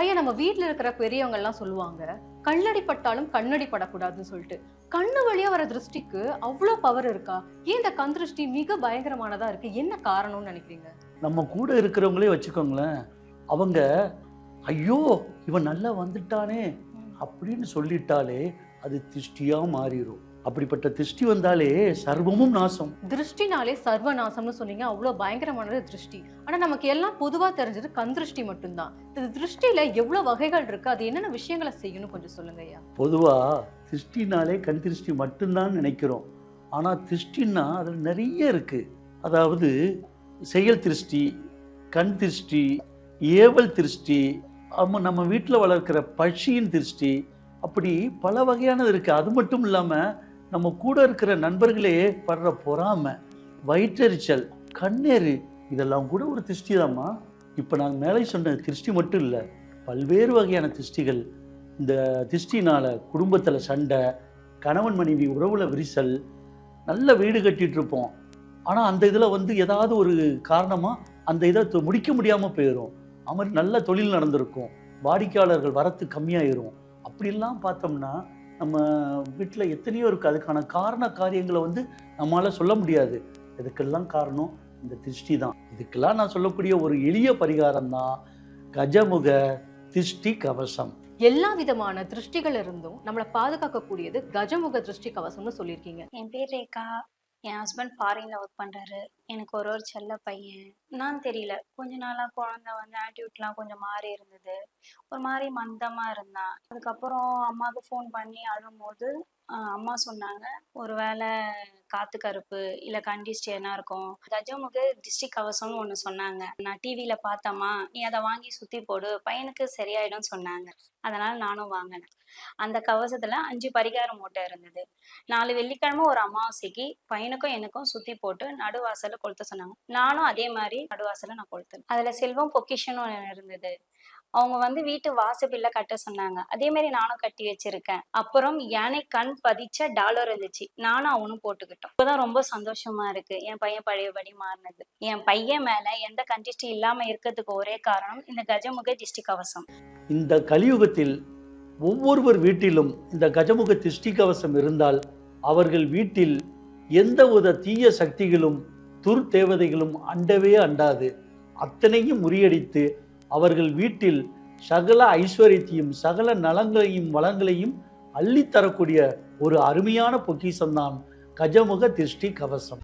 ஐயா, நம்ம வீட்ல இருக்கிற பெரியவங்க எல்லாம் சொல்லுவாங்க, கல்லடி பட்டாலும் கண்ணடி படக்கூடாதுன்னு சொல்லிட்டு. கண்ணு வழியா வர திருஷ்டிக்கு அவ்ளோ பவர் இருக்கா? ஏன் இந்த கண் திருஷ்டி மிக பயங்கரமானதா இருக்கு? என்ன காரணம்னு நினைக்கிறீங்க? நம்ம கூட இருக்கிறவங்களே வச்சுக்கோங்களேன். அவங்க ஐயோ இவன் நல்லா வந்துட்டானே அப்படின்னு சொல்லிட்டாலே அது திருஷ்டியா மாறிடும். அப்படிப்பட்ட திருஷ்டி வந்தாலே சர்வமும் நாசம். திருஷ்டினாலே சர்வநாசம்னு சொன்னீங்க. அவ்ளோ பயங்கரமானது திருஷ்டி. ஆனா நமக்கு எல்லாம் பொதுவா தெரிஞ்சது கண் திருஷ்டி மட்டும்தான். இந்த திருஷ்டியில எவ்வளவு வகைகள் இருக்கு? அது என்னென்ன விஷயங்களை செய்யணும் கொஞ்சம் சொல்லுங்க ஐயா. பொதுவா திருஷ்டினாலே கண் திருஷ்டி மட்டும்தான் நினைக்கிறோம். ஆனா திருஷ்டின்னா அதுல நிறைய இருக்கு. அதாவது செயல் திருஷ்டி, கண் திருஷ்டி, ஏவல் திருஷ்டி, நம்ம வீட்டில் வளர்க்கிற பட்சியின் திருஷ்டி, அப்படி பல வகையானது இருக்கு. அது மட்டும் இல்லாம நம்ம கூட இருக்கிற நண்பர்களே படுற பொறாமை, வயிற்றெரிச்சல், கண்ணேறு, இதெல்லாம் கூட ஒரு திருஷ்டி தாம்மா. இப்போ நான் மேலே சொன்ன திருஷ்டி மட்டும் இல்லை, பல்வேறு வகையான திருஷ்டிகள். இந்த திருஷ்டினால குடும்பத்தில் சண்டை, கணவன் மனைவி உறவுல விரிசல், நல்ல வீடு கட்டிட்டு இருப்போம், ஆனால் அந்த இதில் ஏதாவது ஒரு காரணமாக அந்த இதை முடிக்க முடியாமல் போயிடும். அது மாதிரி நல்ல தொழில் நடந்திருக்கும், வாடிக்கையாளர்கள் வரத்து கம்மியாயிரும். அப்படிலாம் பார்த்தோம்னா நம்ம வீட்டில் எத்தனையோ இருக்குது. அதுக்கான காரியங்களை நம்மளால் சொல்ல முடியாது. இதுக்கெல்லாம் காரணம் இந்த திருஷ்டி தான். இதுக்கெல்லாம் நான் சொல்லக்கூடிய ஒரு எளிய பரிகாரம் தான் கஜமுக திருஷ்டி கவசம். எல்லா விதமான திருஷ்டிகள் இருந்தும் நம்மளை பாதுகாக்கக்கூடியது கஜமுக திருஷ்டி கவசம்னு சொல்லியிருக்கீங்க. என் பேர் ரேகா. என் ஹஸ்பண்ட் ஃபாரின்ல ஒர்க் பண்றாரு. எனக்கு ஒரு செல்ல பையன். நான் தெரியல, கொஞ்ச நாளா குழந்தை ஆட்டிடியூட்லாம் கொஞ்சம் மாறி இருந்தது. ஒரு மாதிரி மந்தமா இருந்தான். அதுக்கப்புறம் அம்மாவுக்கு ஃபோன் பண்ணி அழும்போது அம்மா சொன்னாங்க, ஒருவேளை காத்து கருப்பு இல்ல கண்டிஸ்ட் என்ன இருக்கும், கஜமுக திருஷ்டி கவசம்னு ஒண்ணு சொன்னாங்க. நான் டிவியில பார்த்தம்மா, நீ அதை வாங்கி சுத்தி போடு, பையனுக்கு சரியாயிடும் சொன்னாங்க. அதனால நானும் வாங்கினேன். அந்த கவசத்துல 5 பரிகார மூட்டை இருந்தது. 4 வெள்ளிக்கிழமை ஒரு அமாவாசைக்கு பையனுக்கும் எனக்கும் சுத்தி போட்டு நடுவாசல்ல கொளுத்த சொன்னாங்க. நானும் அதே மாதிரி நடுவாசல்ல நான் கொளுத்தேன். அதுல செல்வம் பொக்கிஷன் ஒண்ணு இருந்தது. அவங்க வீட்டு வாசப்பில்ல கட்ட சொன்னாங்க. அதே மாதிரி நானும் கட்டி வச்சிருக்கேன். அப்புறம் யானை கண் பதிச்ச டாலர் இருந்துச்சு. நானும் அவனும் போட்டுக்கிட்டோம். இப்பதான் ரொம்ப சந்தோஷமா இருக்கு என் பையன் பழையபடி மாறினது. என் பையன் மேல எந்த கண்டிஷ்டி இல்லாம இருக்கிறதுக்கு ஒரே காரணம் இந்த கஜமுக திருஷ்டி கவசம். இந்த கலியுகத்தில் ஒவ்வொருவர் வீட்டிலும் இந்த கஜமுக திருஷ்டி கவசம் இருந்தால் அவர்கள் வீட்டில் எந்தவித தீய சக்திகளும் துர்தேவதைகளும் அண்டவே அண்டாது. அத்தனையும் முறியடித்து அவர்கள் வீட்டில் சகல ஐஸ்வர்யத்தையும் சகல நலங்களையும் வளங்களையும் அள்ளித்தரக்கூடிய ஒரு அருமையான பொக்கிஷம்தான் கஜமுக திருஷ்டி கவசம்.